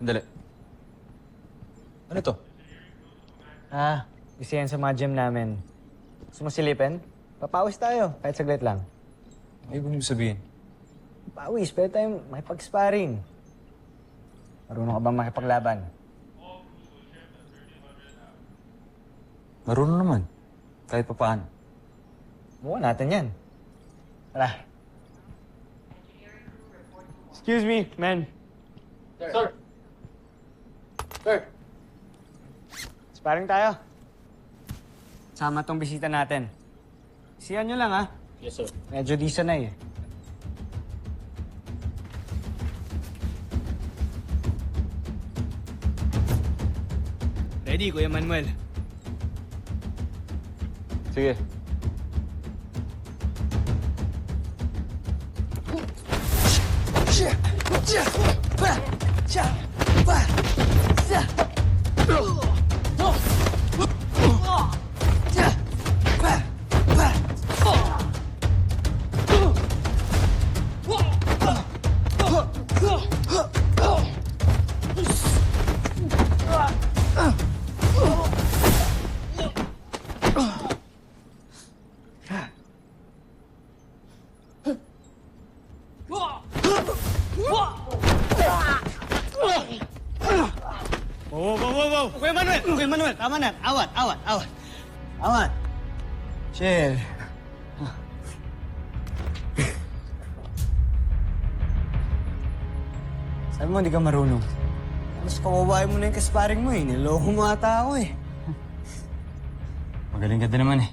Sandali. Ano to? Isa yan sa mga gym namin. Gusto mo silipin? Papawis tayo, kahit saglit lang. Ay, ibig mo sabihin. Pawis, pwede tayong makipag-sparring. Marunong ka bang makipaglaban? Marunong naman. Kahit pa paano. Buwan natin yan. Tara. Excuse me, man. Sir! Sir! Sparring tayo. Sama tong bisita natin. Siyan nyo lang, ha? Yes, sir. Medyo di sanay, eh. Ready, Kuya Manuel? Sige. Wow! Kuya Manuel! Tama na! Awat! Awat! Chill. Sabi mo, hindi ka marunong. Mas kawawain mo na yung kasparing mo, eh. Niloko mo ata ako, eh. Magaling ka din naman eh.